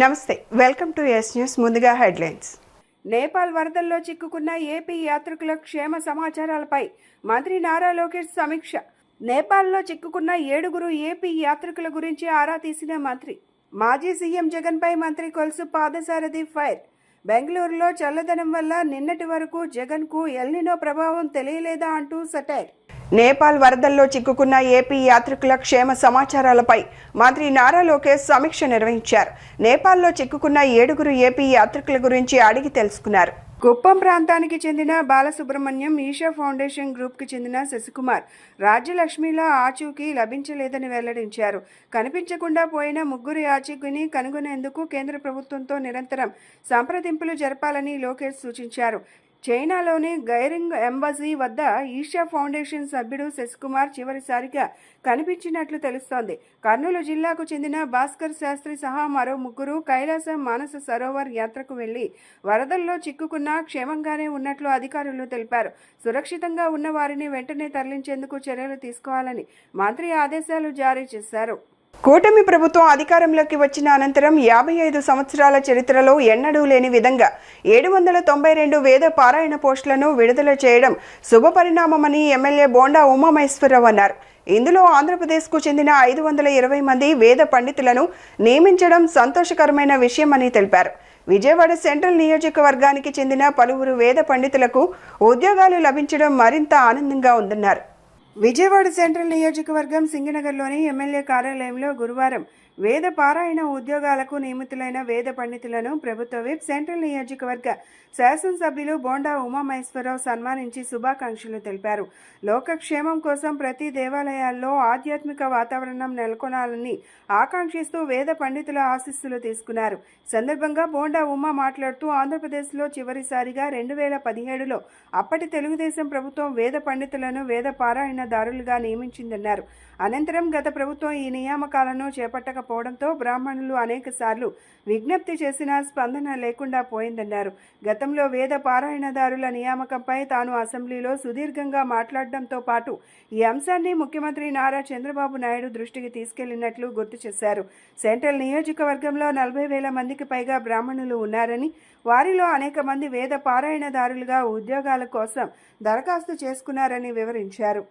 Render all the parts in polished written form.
నమస్తే, welcome to yes news. ముందుగా headlines. Nepal వరదల్లో చిక్కుకున్న ఏపీ యాత్రికుల క్షేమ సమాచారాలపై మంత్రి నారా లోకేష్ సమీక్ష. నేపాల్లో చిక్కుకున్న 7 ఏపీ యాత్రికుల గురించి ఆరా తీసిన మంత్రి. మాజీ సీఎం జగన్పై మంత్రి కొలుసు పాదసారథి ఫైర్. బెంగళూరులో చల్లదనం వల్ల నిన్నటి వరకు జగన్కు ఎల్నినో ప్రభావం తెలియలేదా అంటూ సటైర్. నేపాల్ వరదల్లో చిక్కుకున్న ఏపీ యాత్రికుల క్షేమ సమాచారాలపై మంత్రి నారా లోకేష్ సమీక్ష నిర్వహించారు. నేపాల్లో చిక్కుకున్న 7 ఏపీ యాత్రికుల గురించి అడిగి తెలుసుకున్నారు. కుప్పం ప్రాంతానికి చెందిన బాలసుబ్రహ్మణ్యం, ఈషా ఫౌండేషన్ గ్రూప్కి చెందిన శశికుమార్, రాజ్యలక్ష్మిల ఆచూకీ లభించలేదని వెల్లడించారు. కనిపించకుండా పోయిన 3 ఆచూకీని కనుగొనేందుకు కేంద్ర ప్రభుత్వంతో నిరంతరం సంప్రదింపులు జరపాలని లోకేష్ సూచించారు. చైనాలోని గైరింగ్ ఎంబసీ వద్ద ఈషా ఫౌండేషన్ సభ్యుడు శశికుమార్ చివరిసారిగా కనిపించినట్లు తెలుస్తోంది. కర్నూలు జిల్లాకు చెందిన భాస్కర్ శాస్త్రి సహా మరో 3 కైలాసం మానస సరోవర్ యాత్రకు వెళ్లి వరదల్లో చిక్కుకున్న క్షేమంగానే ఉన్నట్లు అధికారులు తెలిపారు. సురక్షితంగా ఉన్న వారిని వెంటనే తరలించేందుకు చర్యలు తీసుకోవాలని మంత్రి ఆదేశాలు జారీ చేశారు. కూటమి ప్రభుత్వం అధికారంలోకి వచ్చిన అనంతరం 55 సంవత్సరాల చరిత్రలో ఎన్నడూ లేని విధంగా 792 వేద పారాయణ పోస్టులను విడుదల చేయడం శుభపరిణామమని ఎమ్మెల్యే బోండా ఉమామహేశ్వరరావు అన్నారు. ఇందులో ఆంధ్రప్రదేశ్కు చెందిన 520 మంది వేద పండితులను నియమించడం సంతోషకరమైన విషయమని తెలిపారు. విజయవాడ సెంట్రల్ నియోజకవర్గానికి చెందిన పలువురు వేద పండితులకు ఉద్యోగాలు లభించడం మరింత ఆనందంగా ఉందన్నారు. విజయవాడ సెంట్రల్ నియోజకవర్గం సింగనగర్లోని ఎమ్మెల్యే కార్యాలయంలో గురువారం వేద పారాయణ ఉద్యోగాలకు నియమితులైన వేద పండితులను ప్రభుత్వ విప్, సెంట్రల్ నియోజకవర్గ శాసనసభ్యులు బోండా ఉమామహేశ్వరరావు సన్మానించి శుభాకాంక్షలు తెలిపారు. లోకక్షేమం కోసం ప్రతి దేవాలయాల్లో ఆధ్యాత్మిక వాతావరణం నెలకొనాలని ఆకాంక్షిస్తూ వేద పండితుల ఆశీస్సులు తీసుకున్నారు. సందర్భంగా బోండా ఉమా మాట్లాడుతూ ఆంధ్రప్రదేశ్లో చివరిసారిగా 2017లో అప్పటి తెలుగుదేశం ప్రభుత్వం వేద పండితులను వేద పారాయణదారులుగా నియమించిందన్నారు. అనంతరం గత ప్రభుత్వం ఈ నియామకాలను చేపట్టకపోవడంతో బ్రాహ్మణులు అనేకసార్లు విజ్ఞప్తి చేసినా స్పందన లేకుండా పోయిందన్నారు. గతంలో వేద పారాయణదారుల నియామకంపై తాను అసెంబ్లీలో సుదీర్ఘంగా మాట్లాడడంతో పాటు ఈ అంశాన్ని ముఖ్యమంత్రి నారా చంద్రబాబు నాయుడు దృష్టికి తీసుకెళ్లినట్లు గుర్తు చేశారు. సెంట్రల్ నియోజకవర్గంలో 40,000 మందికి పైగా బ్రాహ్మణులు ఉన్నారని, వారిలో అనేక మంది వేద పారాయణదారులుగా ఉద్యోగాల కోసం దరఖాస్తు చేసుకున్నారని వివరించారు.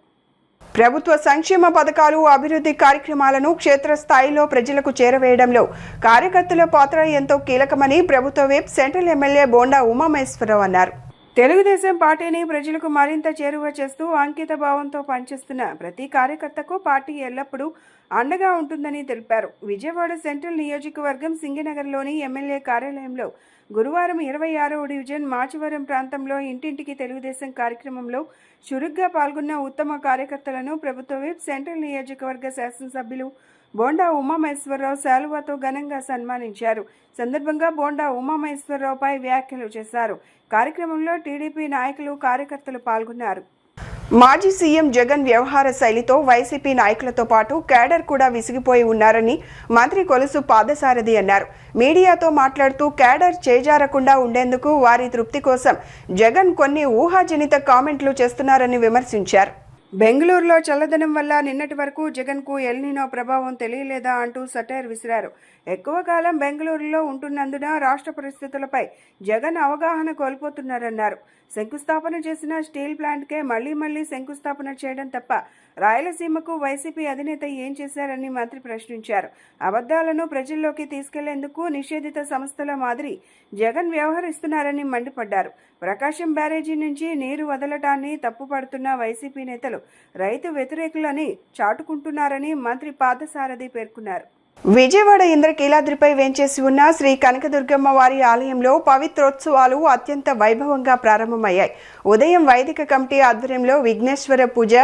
ప్రభుత్వ సంక్షేమ పథకాలు, అభివృద్ధి కార్యక్రమాలను క్షేత్రస్థాయిలో ప్రజలకు చేరవేయడంలో కార్యకర్తల పాత్ర ఎంతో కీలకమని ప్రభుత్వ whip, central MLA Bonda Umamaheswararao అన్నారు. తెలుగుదేశం పార్టీని ప్రజలకు మరింత చేరువ చేస్తూ అంకిత భావంతో పనిచేస్తున్న ప్రతి కార్యకర్తకు పార్టీ ఎల్లప్పుడూ అండగా ఉంటుందని తెలిపారు. విజయవాడ సెంట్రల్ నియోజకవర్గం సింగనగర్లోని ఎమ్మెల్యే కార్యాలయంలో గురువారం 26వ డివిజన్ మాచవరం ప్రాంతంలో ఇంటింటికి తెలుగుదేశం కార్యక్రమంలో చురుగ్గా పాల్గొన్న ఉత్తమ కార్యకర్తలను ప్రభుత్వ విప్, సెంట్రల్ నియోజకవర్గ శాసనసభ్యులు బోండా ఉమామహేశ్వరరావు శాలువాతో ఘనంగా సన్మానించారు. సందర్భంగా బోండా ఉమామహేశ్వరరావుపై వ్యాఖ్యలు చేశారు. కార్యక్రమంలో టీడీపీ నాయకులు, కార్యకర్తలు పాల్గొన్నారు. మాజీ సీఎం జగన్ వ్యవహార శైలితో వైసీపీ నాయకులతో పాటు కేడర్ కూడా విసిగిపోయి ఉన్నారని మంత్రి కొలుసు పాదసారథి అన్నారు. మీడియాతో మాట్లాడుతూ కేడర్ చేజారకుండా ఉండేందుకు వారి తృప్తి కోసం జగన్ కొన్ని ఊహాజనిత కామెంట్లు చేస్తున్నారని విమర్శించారు. బెంగళూరులో చల్లదనం వల్ల నిన్నటి వరకు జగన్కు ఎల్నినో ప్రభావం తెలియలేదా అంటూ సటైర్ విసిరారు. ఎక్కువ కాలం బెంగళూరులో ఉంటున్నందున రాష్ట్ర పరిస్థితులపై జగన్ అవగాహన కోల్పోతున్నారన్నారు. శంకుస్థాపన చేసిన స్టీల్ ప్లాంట్కే మళ్లీ శంకుస్థాపన చేయడం తప్ప రాయలసీమకు వైసీపీ అధినేత ఏం చేశారని మంత్రి ప్రశ్నించారు. అబద్ధాలను ప్రజల్లోకి తీసుకెళ్లేందుకు నిషేధిత సంస్థల మాదిరి జగన్ వ్యవహరిస్తున్నారని మండిపడ్డారు. ప్రకాశం బ్యారేజీ నుంచి నీరు వదలటాన్ని తప్పుపడుతున్న వైసీపీ నేతలు రైతు వ్యతిరేకులని చాటుకుంటున్నారని మంత్రి పాదసారథి పేర్కొన్నారు. విజయవాడ ఇంద్రకీలాద్రిపై వేంచేసి ఉన్న శ్రీ కనకదుర్గమ్మ వారి ఆలయంలో పవిత్రోత్సవాలు అత్యంత వైభవంగా ప్రారంభమయ్యాయి. ఉదయం వైదిక కమిటీ ఆధ్వర్యంలో విఘ్నేశ్వర పూజ,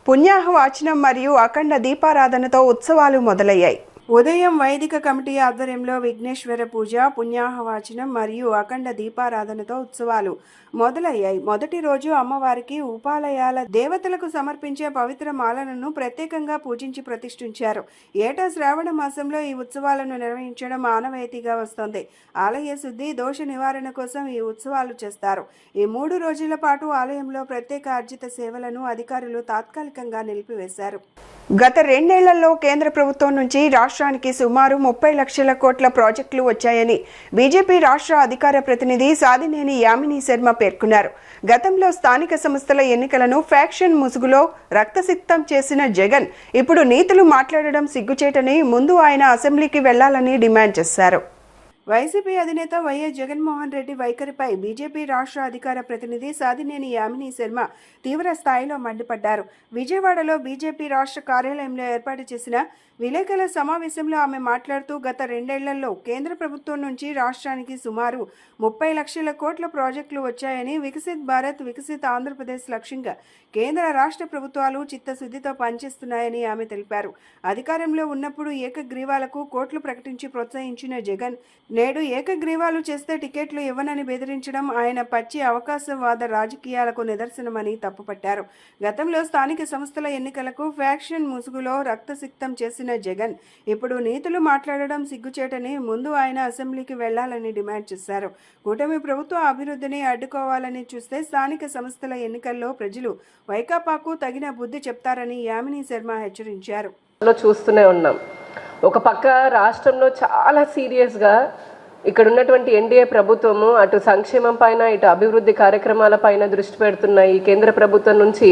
పుణ్యాహవాచనం మరియు అఖండ దీపారాధనతో ఉత్సవాలు మొదలయ్యాయి. ఉదయం వైదిక కమిటీ ఆధ్వర్యంలో విఘ్నేశ్వర పూజ, పుణ్యాహవాచనం మరియు అఖండ దీపారాధనతో ఉత్సవాలు మొదలయ్యాయి. మొదటి రోజు అమ్మవారికి ఉపాలయాల దేవతలకు సమర్పించే పవిత్ర మాలలను ప్రత్యేకంగా పూజించి ప్రతిష్ఠించారు. ఏటా శ్రావణ మాసంలో ఈ ఉత్సవాలను నిర్వహించడం ఆనవాయితీగా వస్తోంది. ఆలయ శుద్ధి, దోష నివారణ కోసం ఈ ఉత్సవాలు చేస్తారు. ఈ 3 రోజుల పాటు ఆలయంలో ప్రత్యేక అర్జిత సేవలను అధికారులు తాత్కాలికంగా నిలిపివేశారు. గత 2 ఏళ్లలో కేంద్ర ప్రభుత్వం నుంచి రాష్ట్ర రాష్ట్రానికి సుమారు 30 లక్షల కోట్ల ప్రాజెక్టులు వచ్చాయని బీజేపీ రాష్ట్ర అధికార ప్రతినిధి సాదినేని యామిని శర్మ పేర్కొన్నారు. గతంలో స్థానిక సంస్థల ఎన్నికలను ఫ్యాక్షన్ ముసుగులో రక్తసిక్తం చేసిన జగన్ ఇప్పుడు నీతులు మాట్లాడడం సిగ్గుచేటని ముందు ఆయన అసెంబ్లీకి వెళ్లాలని డిమాండ్ చేశారు. వైసీపీ అధినేత వైఎస్ జగన్మోహన్ రెడ్డి వైఖరిపై బీజేపీ రాష్ట్ర అధికార ప్రతినిధి సాదినేని యామిని శర్మ తీవ్ర స్థాయిలో మండిపడ్డారు. విజయవాడలో బీజేపీ రాష్ట్ర కార్యాలయంలో ఏర్పాటు చేసిన విలేకరుల సమావేశంలో ఆమె మాట్లాడుతూ గత 2 ఏళ్లలో కేంద్ర ప్రభుత్వం నుంచి రాష్ట్రానికి సుమారు 30 లక్షల కోట్ల ప్రాజెక్టులు వచ్చాయని, వికసిత్ భారత్ వికసిత్ ఆంధ్రప్రదేశ్ లక్ష్యంగా కేంద్ర రాష్ట్ర ప్రభుత్వాలు చిత్తశుద్ధితో పనిచేస్తున్నాయని ఆమె తెలిపారు. అధికారంలో ఉన్నప్పుడు ఏకగ్రీవాలకు కోట్లు ప్రకటించి ప్రోత్సహించిన జగన్ నేడు ఏకగ్రీవాలు చేస్తే టికెట్లు ఇవ్వనని బెదిరించడం ఆయన పచ్చి అవకాశవాద రాజకీయాలకు నిదర్శనమని తప్పుపట్టారు. గతంలో స్థానిక సంస్థల ఎన్నికలకు ఫ్యాక్షన్ ముసుగులో రక్తసిక్తం చేసిన జగన్ ఇప్పుడు నీతులు మాట్లాడడం సిగ్గుచేటని ముందు ఆయన అసెంబ్లీకి వెళ్లాలని డిమాండ్ చేశారు. కూటమి ప్రభుత్వ అభివృద్ధిని అడ్డుకోవాలని చూస్తే స్థానిక సంస్థల ఎన్నికల్లో ప్రజలు వైకాపాకు తగిన బుద్ధి చెప్తారని యామిని శర్మ హెచ్చరించారు. చూస్తూనే ఉన్నాం. ఒక పక్క రాష్ట్రంలో చాలా సీరియస్గా ఇక్కడ ఉన్నటువంటి ఎన్డీఏ ప్రభుత్వము అటు సంక్షేమం పైన ఇటు అభివృద్ధి కార్యక్రమాల పైన దృష్టి పెడుతున్నాయి. కేంద్ర ప్రభుత్వం నుంచి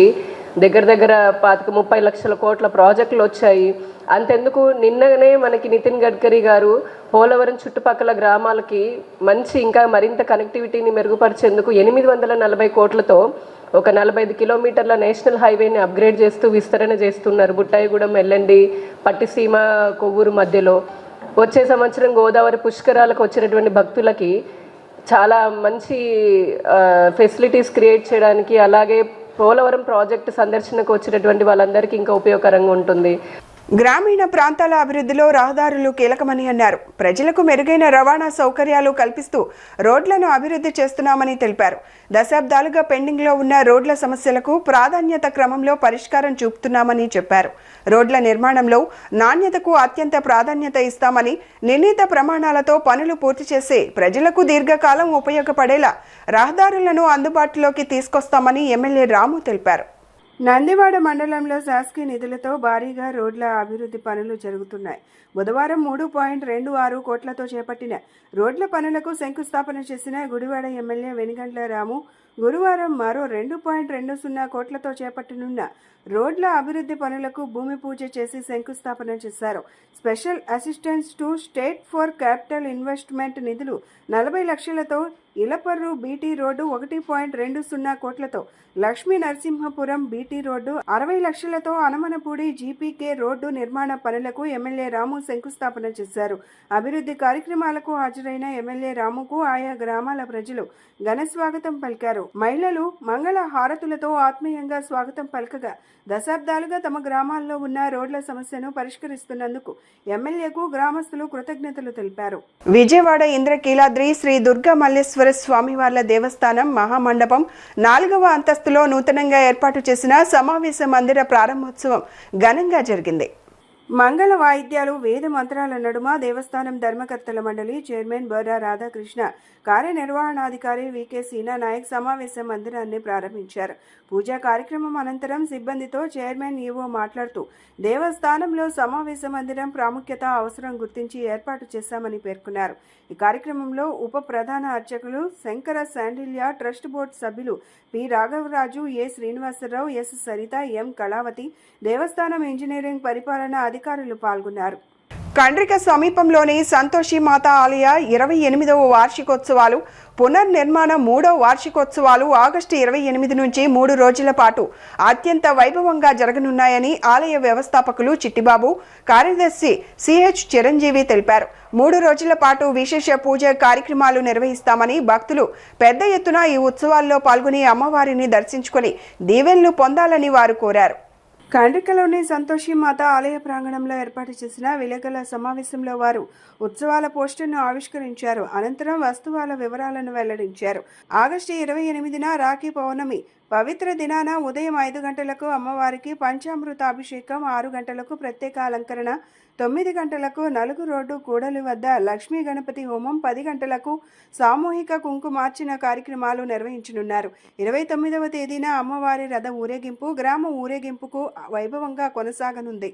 దగ్గర 30 లక్షల కోట్ల ప్రాజెక్టులు వచ్చాయి. అంతెందుకు నిన్ననే మనకి నితిన్ గడ్కరీ గారు పోలవరం చుట్టుపక్కల గ్రామాలకి ఇంకా మరింత కనెక్టివిటీని మెరుగుపరిచేందుకు 840 కోట్లతో ఒక 45 కిలోమీటర్ల నేషనల్ హైవేని అప్గ్రేడ్ చేస్తూ విస్తరణ చేస్తున్నారు. బుట్టాయిగూడెం ఎల్లండి పట్టిసీమ కొవ్వూరు మధ్యలో. వచ్చే సంవత్సరం గోదావరి పుష్కరాలకు వచ్చినటువంటి భక్తులకి చాలా మంచి ఫెసిలిటీస్ క్రియేట్ చేయడానికి, అలాగే పోలవరం ప్రాజెక్టు సందర్శనకు వచ్చినటువంటి వాళ్ళందరికీ ఇంకా ఉపయోగకరంగా ఉంటుంది. గ్రామీణ ప్రాంతాల అభివృద్ధిలో రహదారులు కీలకమని అన్నారు. ప్రజలకు మెరుగైన రవాణా సౌకర్యాలు కల్పిస్తూ రోడ్లను అభివృద్ధి చేస్తున్నామని తెలిపారు. దశాబ్దాలుగా పెండింగ్లో ఉన్న రోడ్ల సమస్యలకు ప్రాధాన్యత క్రమంలో పరిష్కారం చూపుతున్నామని చెప్పారు. రోడ్ల నిర్మాణంలో నాణ్యతకు అత్యంత ప్రాధాన్యత ఇస్తామని, నిర్ణీత ప్రమాణాలతో పనులు పూర్తి చేసి ప్రజలకు దీర్ఘకాలం ఉపయోగపడేలా రహదారులను అందుబాటులోకి తీసుకొస్తామని ఎమ్మెల్యే రాము తెలిపారు. నందివాడ మండలంలో శాసకీయ నిధులతో భారీగా రోడ్ల అభివృద్ధి పనులు జరుగుతున్నాయి. బుధవారం 3.26 కోట్లతో చేపట్టిన రోడ్ల పనులకు శంకుస్థాపన చేసిన గుడివాడ ఎమ్మెల్యే వెనిగండ్ల రాము గురువారం మరో 2.20 కోట్లతో చేపట్టనున్న రోడ్ల అభివృద్ధి పనులకు భూమి పూజ చేసి శంకుస్థాపన చేశారు. Special assistance to state for capital investment నిధులు 40 లక్షలతో ఇలపర్రు బీటీ రోడ్డు 1.20 కోట్లతో, లక్ష్మీ నరసింహపురం బీటీ రోడ్డు 60 లక్షలతో అనమనపూడి జీపీకే రోడ్డు నిర్మాణ పనులకు ఎమ్మెల్యే రాము శంకుస్థాపన చేశారు. అభివృద్ధి కార్యక్రమాలకు హాజరైన ఎమ్మెల్యే రాముకు ఆయా గ్రామాల ప్రజలు ఘన స్వాగతం పలికారు. మహిళలు మంగళ హారతులతో ఆత్మీయంగా స్వాగతం పలకగా దశాబ్దాలుగా తమ గ్రామాల్లో ఉన్న రోడ్ల సమస్యను పరిష్కరిస్తున్నందుకు ఎమ్మెల్యేకు గ్రామస్తులు కృతజ్ఞతలు తెలిపారు. విజయవాడ ఇంద్రకీలాద్రి శ్రీ దుర్గా మల్లేశ్వర స్వామివార్ల దేవస్థానం మహామండపం 4వ అంతస్తులో నూతనంగా ఏర్పాటు చేసిన సమావేశ మందిర ప్రారంభోత్సవం ఘనంగా జరిగింది. మంగళ వాయిద్యాలు, వేద మంత్రాల నడుమ దేవస్థానం ధర్మకర్తల మండలి చైర్మన్ బొర్రా రాధాకృష్ణ, కార్యనిర్వహణాధికారి వికే సీనా నాయక్ సమావేశ మందిరాన్ని ప్రారంభించారు. పూజా కార్యక్రమం అనంతరం సిబ్బందితో చైర్మన్ ఈవో మాట్లాడుతూ దేవస్థానంలో సమావేశ మందిరం ప్రాముఖ్యత, అవసరం గుర్తించి ఏర్పాటు చేశామని పేర్కొన్నారు. ఈ కార్యక్రమంలో ఉప ప్రధాన అర్చకులు శంకర శాండిల్య, ట్రస్ట్ బోర్డు సభ్యులు పి రాఘవరాజు, ఏ శ్రీనివాసరావు, ఎస్ సరిత, ఎం కళావతి, దేవస్థానం ఇంజనీరింగ్ పరిపాలన అధికారులు పాల్గొన్నారు. కండ్రిక సమీపంలోని సంతోషి మాత ఆలయ 28వ వార్షికోత్సవాలు, పునర్నిర్మాణ 3వ వార్షికోత్సవాలు ఆగస్టు 28 నుంచి 3 రోజుల పాటు అత్యంత వైభవంగా జరగనున్నాయని ఆలయ వ్యవస్థాపకులు చిట్టిబాబు, కార్యదర్శి సిహెచ్ చిరంజీవి తెలిపారు. 3 రోజుల పాటు విశేష పూజ కార్యక్రమాలు నిర్వహిస్తామని, భక్తులు పెద్ద ఎత్తున ఈ ఉత్సవాల్లో పాల్గొని అమ్మవారిని దర్శించుకుని దీవెనలు పొందాలని వారు కోరారు. కండ్రికలోని సంతోషి మాత ఆలయ ప్రాంగణంలో ఏర్పాటు చేసిన విలేకరుల సమావేశంలో వారు ఉత్సవాల పోస్టర్ను ఆవిష్కరించారు. అనంతరం వస్తువాల వివరాలను వెల్లడించారు. ఆగస్టు 28న రాఖీ పౌర్ణమి పవిత్ర దినాన ఉదయం 5 గంటలకు అమ్మవారికి పంచామృతాభిషేకం, 6 గంటలకు ప్రత్యేక అలంకరణ, 9 గంటలకు నలుగు రోడ్డు కూడలి వద్ద లక్ష్మీ గణపతి హోమం, 10 గంటలకు సామూహిక కుంకుమార్చన కార్యక్రమాలు నిర్వహించనున్నారు. 29వ తేదీన అమ్మవారి రథ ఊరేగింపు, గ్రామ ఊరేగింపుకు వైభవంగా కొనసాగనుంది.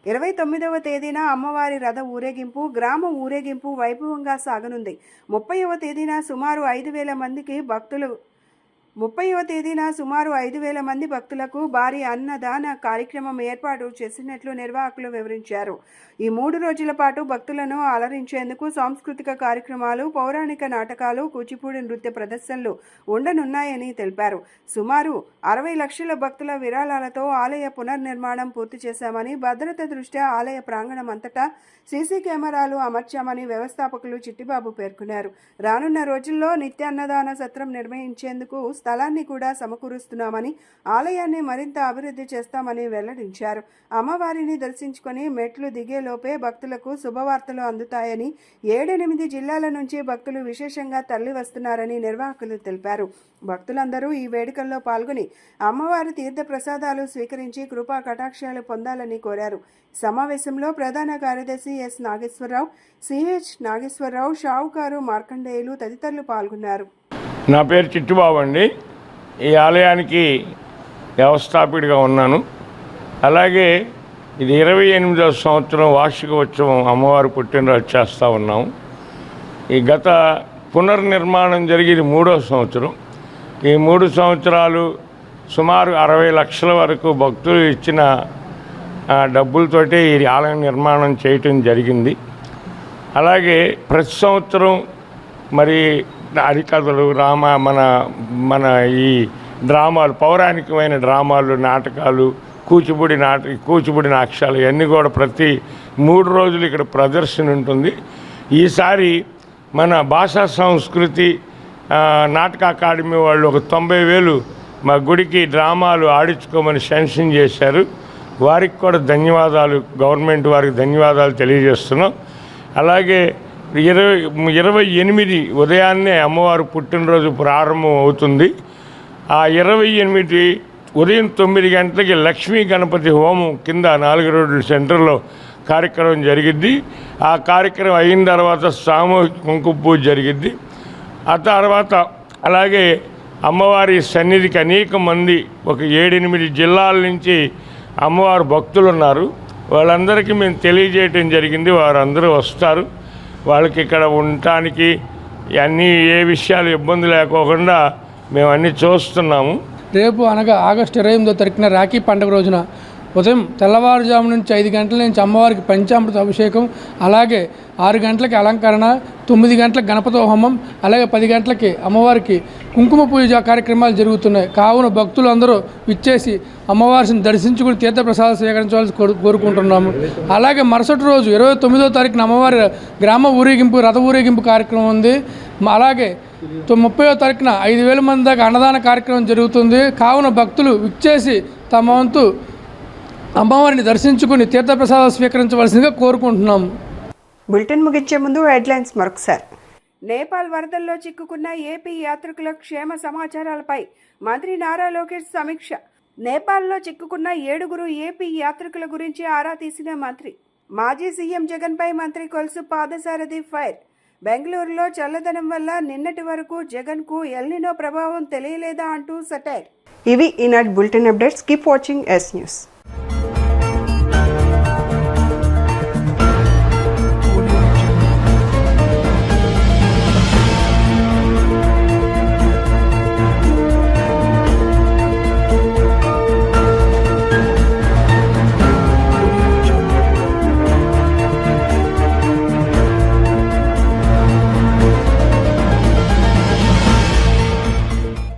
29వ తేదీన అమ్మవారి రథ ఊరేగింపు, గ్రామ ఊరేగింపు వైభవంగా సాగనుంది. 30వ తేదీన సుమారు 5,000 మందికి భక్తులు 30వ తేదీన సుమారు 5,000 మంది భక్తులకు భారీ అన్నదాన కార్యక్రమం ఏర్పాటు చేసినట్లు నిర్వాహకులు వివరించారు. ఈ 3 రోజుల పాటు భక్తులను అలరించేందుకు సాంస్కృతిక కార్యక్రమాలు, పౌరాణిక నాటకాలు, కూచిపూడి నృత్య ప్రదర్శనలు ఉండనున్నాయని తెలిపారు. సుమారు 60 లక్షల భక్తుల విరాళాలతో ఆలయ పునర్నిర్మాణం పూర్తి చేశామని, భద్రత దృష్ట్యా ఆలయ ప్రాంగణం అంతటా సీసీ కెమెరాలు అమర్చామని వ్యవస్థాపకులు చిట్టిబాబు పేర్కొన్నారు. రానున్న రోజుల్లో నిత్య అన్నదాన సత్రం నిర్వహించేందుకు స్థలాన్ని కూడా సమకూరుస్తున్నామని, ఆలయాన్ని మరింత అభివృద్ధి చేస్తామని వెల్లడించారు. అమ్మవారిని దర్శించుకొని మెట్లు దిగేలోపే భక్తులకు శుభవార్తలు అందుతాయని, 7-8 జిల్లాల నుంచి భక్తులు విశేషంగా తరలి వస్తున్నారని నిర్వాహకులు తెలిపారు. భక్తులందరూ ఈ వేడుకల్లో పాల్గొని అమ్మవారి తీర్థ ప్రసాదాలు స్వీకరించి కృపా కటాక్షాలు పొందాలని కోరారు. సమావేశంలో ప్రధాన కార్యదర్శి ఎస్ నాగేశ్వరరావు, సిహెచ్ నాగేశ్వరరావు, షావుకారు మార్కండేయులు తదితరులు పాల్గొన్నారు. నా పేరు చిట్టిబాబు అండి. ఈ ఆలయానికి వ్యవస్థాపకుడిగా ఉన్నాను. అలాగే ఇది 28వ సంవత్సరం వార్షిక ఉత్సవం అమ్మవారు పుట్టినరోజు చేస్తూ ఉన్నాము. ఈ గత పునర్నిర్మాణం జరిగి 3వ సంవత్సరం. ఈ 3 సంవత్సరాలు సుమారు 60 లక్షల వరకు భక్తులు ఇచ్చిన డబ్బులతోటి ఈ ఆలయం నిర్మాణం చేయటం జరిగింది. అలాగే ప్రతి సంవత్సరం మరి హరికథలు, మన ఈ డ్రామాలు, పౌరాణికమైన డ్రామాలు, నాటకాలు, కూచిపూడి నాటకాలు ఇవన్నీ కూడా ప్రతి 3 రోజులు ఇక్కడ ప్రదర్శన ఉంటుంది. ఈసారి మన భాషా సంస్కృతి నాటక అకాడమీ వాళ్ళు ఒక 90,000 మా గుడికి డ్రామాలు ఆడించుకోమని శాంక్షన్ చేశారు. వారికి కూడా ధన్యవాదాలు, గవర్నమెంట్ వారికి ధన్యవాదాలు తెలియజేస్తున్నాం. అలాగే 28 ఉదయాన్నే అమ్మవారు పుట్టినరోజు ప్రారంభం అవుతుంది. ఆ 28 ఉదయం 9 గంటలకి లక్ష్మీ గణపతి హోమం కింద 4 రోడ్ల సెంటర్లో కార్యక్రమం జరిగిద్ది. ఆ కార్యక్రమం అయిన తర్వాత సామూహిక కుంకుమ పూజ జరిగిద్ది. ఆ తర్వాత అలాగే అమ్మవారి సన్నిధికి అనేక మంది ఒక 7-8 జిల్లాల నుంచి అమ్మవారు భక్తులు ఉన్నారు. వాళ్ళందరికీ మేము తెలియజేయటం జరిగింది. వారందరూ వస్తారు. వాళ్ళకి ఇక్కడ ఉండటానికి అన్నీ ఏ విషయాలు ఇబ్బంది లేకోకుండా మేము అన్నీ చూస్తున్నాము. రేపు అనగా ఆగస్టు 28వ తారీఖున రాఖీ పండుగ రోజున ఉదయం తెల్లవారుజాము నుంచి 5 గంటల నుంచి అమ్మవారికి పంచామృత అభిషేకం, అలాగే 6 గంటలకి అలంకరణ, 9 గంటలకు గణపతి హోమం, అలాగే 10 గంటలకి అమ్మవారికి కుంకుమ పూజ కార్యక్రమాలు జరుగుతున్నాయి. కావున భక్తులు అందరూ విచ్చేసి అమ్మవారిని దర్శించుకుని తీర్థప్రసాదం స్వీకరించవలసి కోరుకుంటున్నాము. అలాగే మరుసటి రోజు 29వ తారీఖున అమ్మవారి గ్రామ ఊరేగింపు, రథ ఊరేగింపు కార్యక్రమం ఉంది. అలాగే 30వ తారీఖున 5,000 మంది దాకా అన్నదాన కార్యక్రమం జరుగుతుంది. కావున భక్తులు విచ్చేసి తమ వంతు అమ్మవారిని దర్శించుకుని తీర్థప్రసాదాలు స్వీకరించవలసిందిగా కోరుకుంటున్నాము. బులెటిన్ ముగించే ముందు హెడ్లైన్స్ మరొకసారి. నేపాల్ వరదల్లో చిక్కుకున్న ఏపీ యాత్రికుల క్షేమ సమాచారాలపై మంత్రి నారా లోకేష్ సమీక్ష. నేపాల్లో చిక్కుకున్న 7 ఏపీ యాత్రికుల గురించి ఆరా తీసిన మంత్రి. మాజీ సీఎం జగన్పై మంత్రి కొలుసు పాదసారథి ఫైర్. బెంగళూరులో చల్లదనం వల్ల నిన్నటి వరకు జగన్కు ఎల్నినో ప్రభావం తెలియలేదా అంటూ సటైర్. ఇవి ఈనాటి bulletin updates. Keep watching yes news.